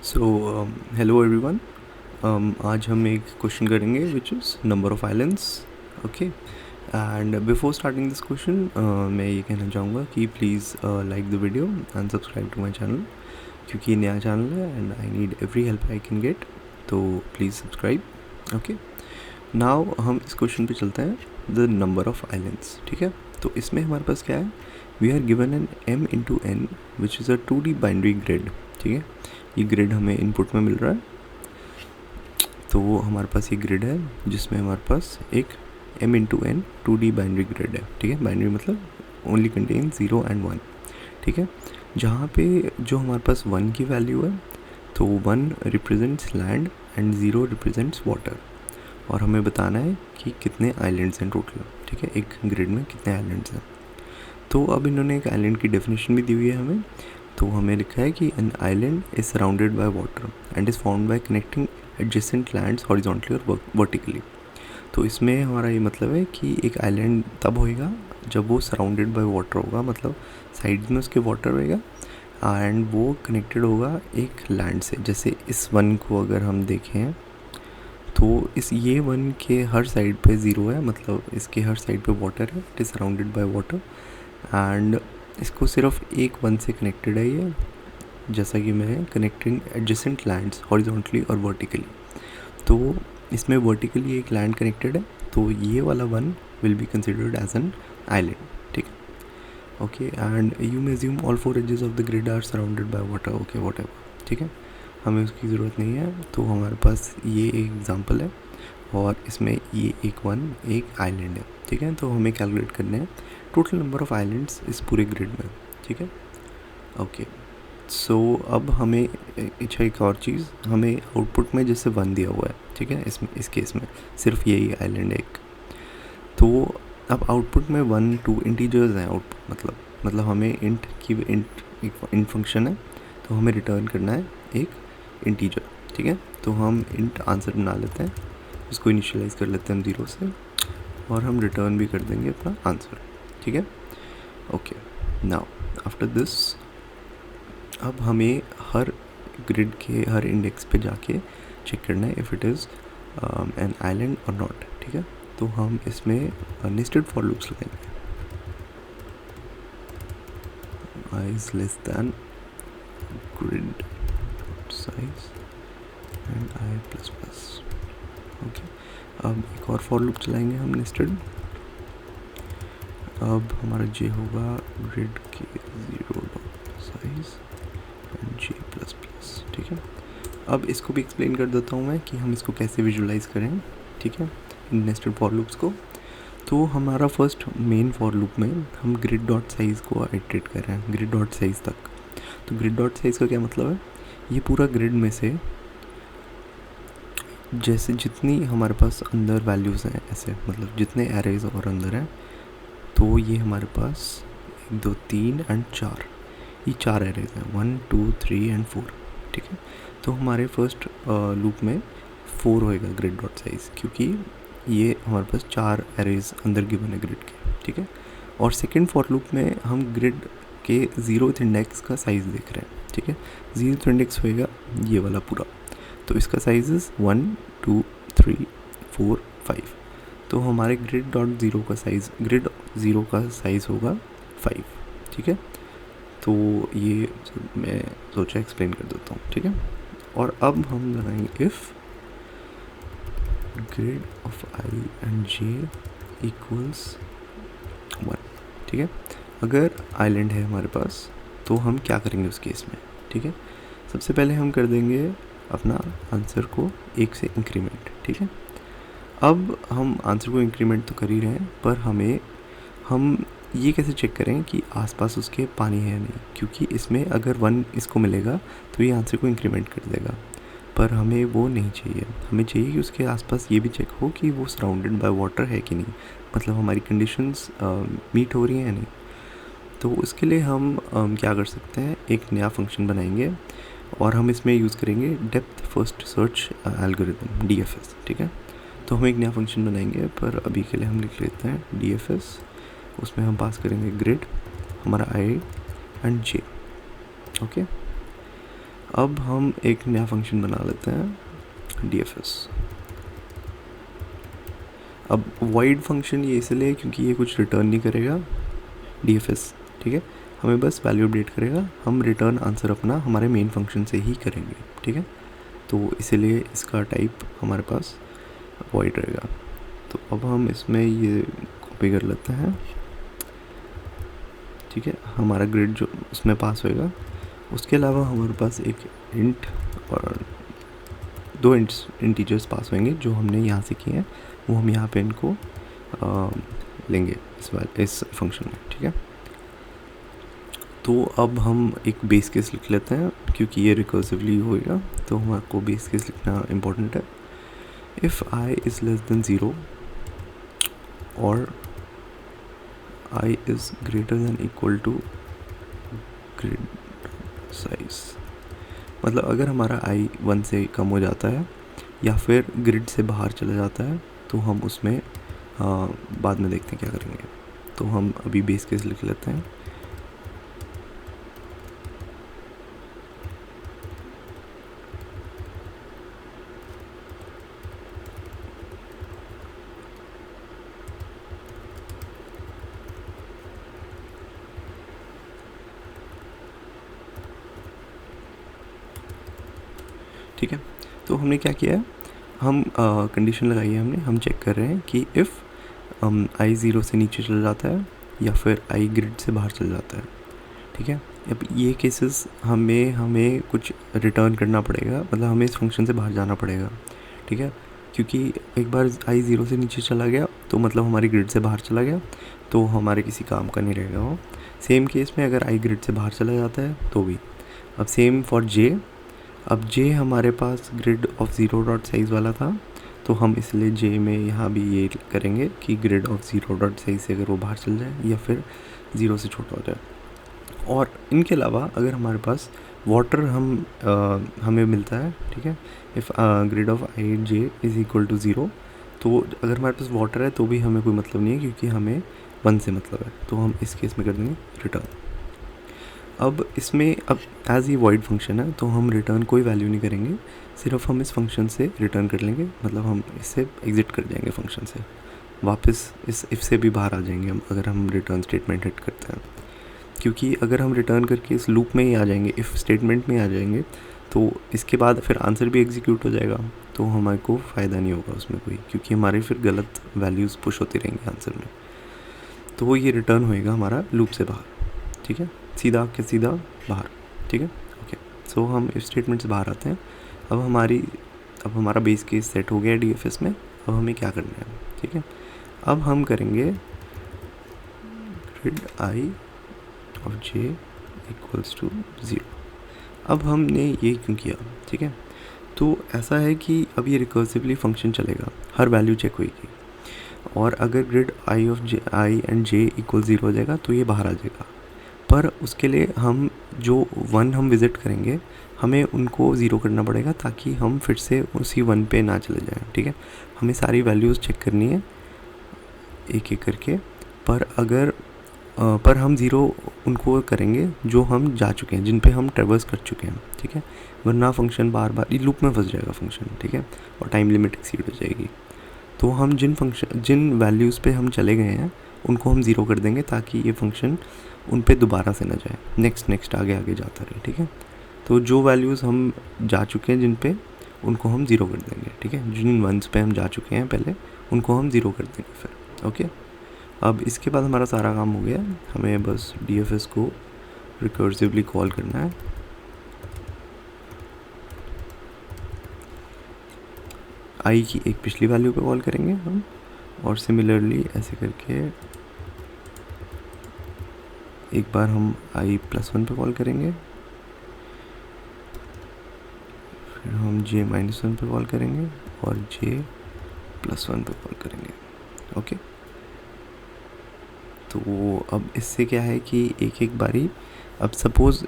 So hello everyone. आज हम एक क्वेश्चन करेंगे which is number of islands. Okay, and before starting this question मैं ये कहना चाहूँगा कि please like the video and subscribe to my channel, क्योंकि ये नया चैनल है and I need every help I can get, तो प्लीज़ सब्सक्राइब। ओके, नाउ हम इस क्वेश्चन पे चलते हैं, द नंबर ऑफ़ आइलैंड्स। ठीक है, तो इसमें हमारे पास क्या है, we are given an m/n which is a 2D binary grid. ठीक है, ये ग्रिड हमें इनपुट में मिल रहा है, तो हमारे पास ये ग्रिड है जिसमें हमारे पास एक m/n 2D बाइनरी ग्रिड है। ठीक है, बाइनरी मतलब ओनली कंटेन 0 and 1। ठीक है, जहाँ पे जो हमारे पास 1 की वैल्यू है, तो 1 represents land and 0 represents water, और हमें बताना है कि कितने आइलैंड्स हैं टोटल। ठीक है, एक ग्रिड में कितने आइलैंड्स हैं। तो अब इन्होंने एक आइलैंड की डेफिनेशन भी दी हुई है हमें, तो हमें लिखा है कि an island is surrounded by water and is found by connecting adjacent lands horizontally और वर्टिकली। तो इसमें हमारा ये मतलब है कि एक आइलैंड तब होएगा जब वो सराउंडेड बाय वाटर होगा, मतलब साइड में उसके वाटर होएगा एंड वो कनेक्टेड होगा एक लैंड से। जैसे इस वन को अगर हम देखें तो इस ये वन के हर साइड पे ज़ीरो है, मतलब इसके हर साइड पे वाटर है, it is surrounded by water and इसको सिर्फ एक वन से कनेक्टेड है ये, जैसा कि मैं कनेक्टिंग एडजेसेंट लैंड्स हॉरिजॉन्टली और वर्टिकली। तो इसमें वर्टिकली एक लैंड कनेक्टेड है, तो ये वाला one will be considered as an island. ठीक है, okay, and you may assume all 4 edges of the grid are surrounded by water. Okay, whatever. ठीक है, हमें उसकी ज़रूरत नहीं है, तो हमारे पास ये एक एग्जांपल है और इसमें ये एक आइलैंड है। ठीक है, तो हमें कैलकुलेट करने हैं टोटल नंबर ऑफ़ आइलैंड्स इस पूरे ग्रिड में। ठीक है, ओके, सो अब हमें अच्छा एक और चीज़, हमें आउटपुट में जैसे 1 दिया हुआ है। ठीक है, इस केस में सिर्फ यही आइलैंड है एक, तो अब आउटपुट में 1 2 इंटीजर्स हैं आउटपुट, मतलब हमें इंट फंक्शन है, तो हमें रिटर्न करना है एक इंटीजर। ठीक है, तो हम इंट आंसर बना लेते हैं, उसको इनिशियलाइज़ कर लेते हैं हम 0 से, और हम रिटर्न भी कर देंगे अपना आंसर। ठीक है, ओके, नाउ आफ्टर दिस अब हमें हर ग्रिड के हर इंडेक्स पे जाके चेक करना है if it is an island और नॉट। ठीक है, तो हम इसमें नेस्टेड फॉर लूप्स लगाएंगे। I is less than grid size and I plus plus। Okay, अब एक और फॉर लूप चलाएंगे हम नेस्टेड। अब हमारा जे होगा ग्रिड के 0 size and J plus plus. ठीक है, अब इसको भी एक्सप्लेन कर देता हूँ मैं कि हम इसको कैसे विजुलाइज करें। ठीक है, इन नेस्टेड फॉर लूप्स को। तो हमारा फर्स्ट मेन फॉर लूप में हम ग्रिड डॉट साइज़ को आइटरेट कर रहे हैं, ग्रिड डॉट साइज़ तक। तो ग्रिड डॉट साइज़ का क्या मतलब है, ये पूरा ग्रिड में से जैसे जितनी हमारे पास अंदर वैल्यूज़ हैं, ऐसे मतलब जितने एरेज और अंदर हैं, तो ये हमारे पास 1 2 3 एंड 4, ये 4 एरेज हैं, 1 2 3 एंड 4। ठीक है, तो हमारे फर्स्ट लूप में 4 होएगा ग्रिड डॉट साइज़, क्योंकि ये हमारे पास 4 एरेज अंदर गिवन है ग्रिड के। ठीक है, और सेकेंड फॉर लूप में हम ग्रिड के 0th इंडेक्स का साइज़ देख रहे हैं। ठीक है, 0th इंडेक्स होएगा ये वाला पूरा, तो इसका साइज़ 1 2 3 4 5। तो हमारे ग्रिड डॉट ज़ीरो का साइज़ होगा 5। ठीक है, तो ये मैं सोचा एक्सप्लेन कर देता हूँ। ठीक है, और अब हम लगाएंगे if grid of I and J equals 1। ठीक है, अगर आइलैंड है हमारे पास तो हम क्या करेंगे उस केस में। ठीक है, सबसे पहले हम कर देंगे अपना आंसर को 1 से इंक्रीमेंट। ठीक है, अब हम आंसर को इंक्रीमेंट तो कर ही रहे हैं, पर हम ये कैसे चेक करें कि आसपास उसके पानी है या नहीं, क्योंकि इसमें अगर 1 इसको मिलेगा तो ये आंसर को इंक्रीमेंट कर देगा, पर हमें वो नहीं चाहिए। हमें चाहिए कि उसके आसपास ये भी चेक हो कि वो सराउंडेड बाय वाटर है कि नहीं, मतलब हमारी कंडीशंस मीट हो रही हैं या नहीं। तो उसके लिए हम क्या कर सकते हैं, एक नया फंक्शन बनाएंगे और हम इसमें यूज़ करेंगे depth first search algorithm, DFS। ठीक है, तो हम एक नया फंक्शन बनाएंगे, पर अभी के लिए हम लिख लेते हैं DFS। उसमें हम पास करेंगे ग्रिड, हमारा I एंड J। ओके, अब हम एक नया फंक्शन बना लेते हैं dfs। अब void फंक्शन ये इसलिए क्योंकि ये कुछ रिटर्न नहीं करेगा dfs, ठीक है, हमें बस वैल्यू अपडेट करेगा। हम रिटर्न आंसर अपना हमारे मेन फंक्शन से ही करेंगे, ठीक है, तो इसीलिए इसका टाइप हमारे पास void रहेगा। तो अब हम इसमें ये कॉपी कर लेते हैं, ठीक है, हमारा ग्रिड जो उसमें पास होएगा। उसके अलावा हमारे पास एक इंट और 2 इंटीजर्स पास होंगे जो हमने यहाँ से किए हैं, वो हम यहाँ पे इनको लेंगे इस फंक्शन में, ठीक है। तो अब हम एक बेस केस लिख लेते हैं क्योंकि ये रिकर्सिवली होएगा, तो हमारे बेस केस लिखना इम्पोर्टेंट है। If i is less than 0 और i is greater than equal to grid size, मतलब अगर हमारा i 1 से कम हो जाता है या फिर ग्रिड से बाहर चला जाता है तो हम उसमें बाद में देखते हैं क्या करेंगे। तो हम अभी बेस केस लिख लेते हैं। ठीक है, तो हमने क्या किया है, हम कंडीशन लगाई है हमने, हम चेक कर रहे हैं कि इफ़ i 0 से नीचे चला जाता है या फिर i ग्रिड से बाहर चला जाता है, ठीक है। अब ये केसेस हमें कुछ रिटर्न करना पड़ेगा, मतलब हमें इस फंक्शन से बाहर जाना पड़ेगा, ठीक है, क्योंकि एक बार i 0 से नीचे चला गया तो मतलब हमारी ग्रिड से बाहर चला गया, तो हमारे किसी काम का नहीं रहेगा वो। सेम केस में अगर i ग्रिड से बाहर चला जाता है तो भी। अब सेम फॉर j, अब j हमारे पास ग्रिड ऑफ 0 डॉट साइज़ वाला था, तो हम इसलिए j में यहाँ भी ये करेंगे कि ग्रिड ऑफ 0 डॉट साइज़ से अगर वो बाहर चल जाए या फिर 0 से छोटा हो जाए। और इनके अलावा अगर हमारे पास वाटर हमें मिलता है, ठीक है, if grid of i j is equal to 0, तो अगर हमारे पास वाटर है तो भी हमें कोई मतलब नहीं है क्योंकि हमें 1 से मतलब है, तो हम इस केस में कर देंगे रिटर्न। अब इसमें अब एज ये वॉइड फंक्शन है तो हम रिटर्न कोई वैल्यू नहीं करेंगे, सिर्फ हम इस फंक्शन से रिटर्न कर लेंगे, मतलब हम इससे एग्ज़िट कर जाएंगे फंक्शन से, वापस इस इफ से भी बाहर आ जाएंगे हम अगर हम रिटर्न स्टेटमेंट हिट करते हैं। क्योंकि अगर हम रिटर्न करके इस लूप में ही आ जाएंगे, इफ़ स्टेटमेंट में आ जाएंगे, तो इसके बाद फिर आंसर भी एग्जीक्यूट हो जाएगा, तो हमारे को फ़ायदा नहीं होगा उसमें कोई, क्योंकि हमारे फिर गलत वैल्यूज़ पुश होती रहेंगे आंसर में। तो ये रिटर्न होएगा हमारा लूप से बाहर, ठीक है, सीधा के सीधा बाहर, ठीक है, ओके। सो हम इफ स्टेटमेंट से बाहर आते हैं। अब हमारा बेस केस सेट हो गया डीएफएस में। अब हमें क्या करना है, ठीक है, अब हम करेंगे grid i of j equals to 0। अब हमने ये क्यों किया, ठीक है, तो ऐसा है कि अब ये रिकर्सिवली फंक्शन चलेगा, हर वैल्यू चेक होगी, और अगर grid i and j equal 0 हो जाएगा तो ये बाहर आ जाएगा। पर उसके लिए हम जो 1 हम विज़िट करेंगे हमें उनको 0 करना पड़ेगा ताकि हम फिर से उसी 1 पे ना चले जाएं, ठीक है। हमें सारी वैल्यूज़ चेक करनी है एक एक करके, पर हम 0 उनको करेंगे जो हम जा चुके हैं, जिन पे हम ट्रेवर्स कर चुके हैं, ठीक है, वरना फंक्शन बार बार ये लूप में फंस जाएगा फंक्शन, ठीक है, और टाइम लिमिट एक्सीड हो जाएगी। तो हम जिन वैल्यूज़ पे हम चले गए हैं उनको हम 0 कर देंगे ताकि ये फंक्शन उन पे दोबारा से ना जाए, नेक्स्ट आगे जाता रहे, ठीक है। तो जो वैल्यूज़ हम जा चुके हैं जिन पे, उनको हम 0 कर देंगे, ठीक है, जिन वंस पे हम जा चुके हैं पहले उनको हम 0 कर देंगे फिर, ओके। अब इसके बाद हमारा सारा काम हो गया, हमें बस डीएफएस को रिकर्सिवली कॉल करना है। आई की एक पिछली वैल्यू पे कॉल करेंगे हम, और सिमिलरली ऐसे करके एक बार हम i+1 पे कॉल करेंगे, फिर हम j-1 पे कॉल करेंगे और j+1 पे कॉल करेंगे, ओके। तो अब इससे क्या है कि एक बारी, अब सपोज़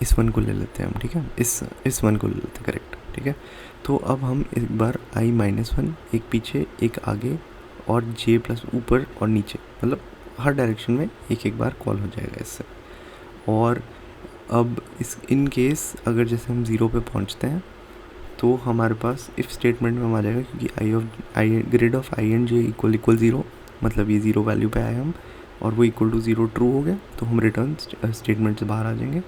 इस 1 को ले लेते हैं हम, ठीक है, इस 1 को ले लेते हैं, करेक्ट, ठीक है। तो अब हम एक बार i-1 एक पीछे एक आगे और j+ ऊपर और नीचे, मतलब हर डायरेक्शन में एक बार कॉल हो जाएगा इससे। और अब इस इन केस अगर जैसे हम 0 पे पहुंचते हैं तो हमारे पास इफ़ स्टेटमेंट में हम आ जाएगा, क्योंकि grid of I and J equal 0, मतलब ये 0 वैल्यू पे आए हम और वो इक्वल टू 0 ट्रू हो गया, तो हम रिटर्न स्टेटमेंट से बाहर आ जाएंगे,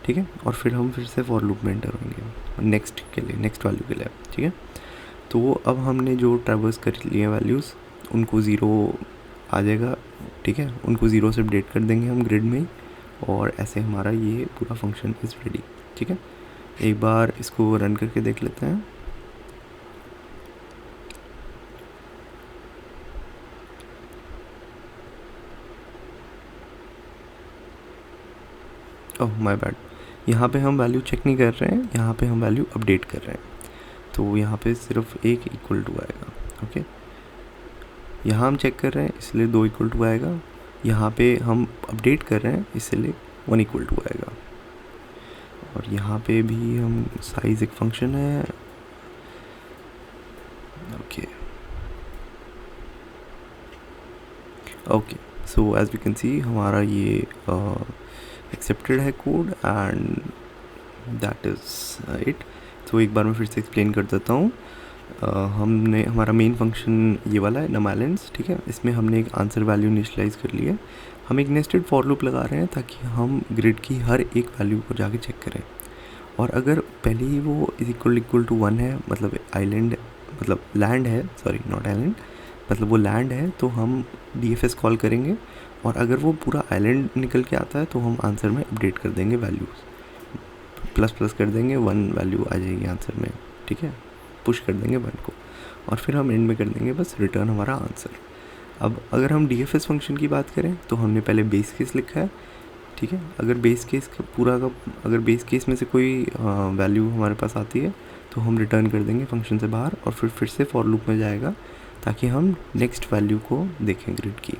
ठीक है। और फिर हम फिर से फॉर लूप में एंटर होंगे नेक्स्ट के लिए, नेक्स्ट वैल्यू के लिए, ठीक है। तो अब हमने जो ट्रैवर्स कर लिए वैल्यूज़ उनको 0 आ जाएगा, ठीक है, उनको 0 से अपडेट कर देंगे हम ग्रिड में ही, और ऐसे हमारा ये पूरा फंक्शन इज़ रेडी, ठीक है। एक बार इसको रन करके देख लेते हैं। ओह माय बैड, यहाँ पे हम वैल्यू चेक नहीं कर रहे हैं, यहाँ पे हम वैल्यू अपडेट कर रहे हैं, तो यहाँ पे सिर्फ एक इक्वल टू आएगा, ओके। यहाँ हम चेक कर रहे हैं इसलिए 2 इक्वल टू आएगा, यहाँ पे हम अपडेट कर रहे हैं इसलिए 1 इक्वल टू आएगा, और यहाँ पे भी हम साइज़ एक फंक्शन है, okay okay. So as we can see हमारा ये एक्सेप्टेड है code, and that is it. तो एक बार मैं फिर से एक्सप्लेन कर देता हूँ। हमने हमारा मेन फंक्शन ये वाला है नमैलेंस, ठीक है। इसमें हमने एक आंसर वैल्यू इनिशियलाइज़ कर लिया है। हम एक नेस्टेड फॉर लूप लगा रहे हैं ताकि हम ग्रिड की हर एक वैल्यू को जाके चेक करें, और अगर पहले ही वो इक्वल टू 1 है, मतलब आइलैंड, मतलब लैंड है, सॉरी नॉट आइलैंड, मतलब वो लैंड है, तो हम DFS कॉल करेंगे, और अगर वो पूरा आइलैंड निकल के आता है तो हम आंसर में अपडेट कर देंगे वैल्यूज़, प्लस कर देंगे, 1 वैल्यू आ जाएगी आंसर में, ठीक है, पुश कर देंगे 1 को, और फिर हम एंड में कर देंगे बस रिटर्न हमारा आंसर। अब अगर हम DFS फंक्शन की बात करें तो हमने पहले बेस केस लिखा है, ठीक है। अगर बेस केस का पूरा का अगर बेस केस में से कोई वैल्यू हमारे पास आती है तो हम रिटर्न कर देंगे फंक्शन से बाहर, और फिर से फॉर लूप में जाएगा ताकि हम नेक्स्ट वैल्यू को देखें ग्रिड की।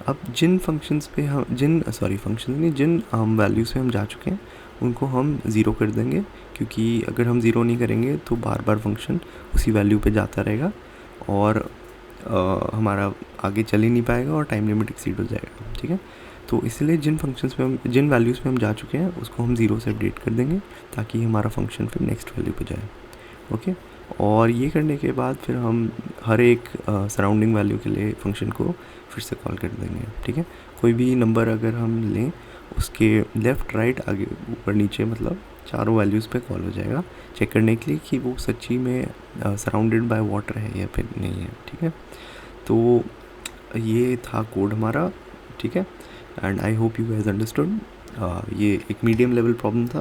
अब जिन फंक्शंस पे हम जिन वैल्यूज़ पे हम जा चुके हैं उनको हम 0 कर देंगे, क्योंकि अगर हम 0 नहीं करेंगे तो बार बार फंक्शन उसी वैल्यू पे जाता रहेगा, और हमारा आगे चल ही नहीं पाएगा और टाइम लिमिट एक्सीड हो जाएगा, ठीक है। तो इसलिए जिन वैल्यूज़ पे हम जा चुके हैं उसको हम 0 से अपडेट कर देंगे ताकि हमारा फंक्शन फिर नेक्स्ट वैल्यू पे जाए, ओके। और ये करने के बाद फिर हम हर एक सराउंडिंग वैल्यू के लिए फंक्शन को फिर से कॉल कर देंगे, ठीक है। कोई भी नंबर अगर हम लें उसके लेफ़्ट राइट आगे ऊपर नीचे, मतलब चारों वैल्यूज़ पे कॉल हो जाएगा चेक करने के लिए कि वो सच्ची में सराउंडेड बाय वाटर है या फिर नहीं है, ठीक है। तो ये था कोड हमारा, ठीक है, and I hope you guys understood. ये एक मीडियम लेवल प्रॉब्लम था,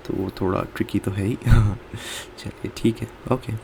तो थोड़ा ट्रिकी तो है ही चलिए ठीक है, ओके।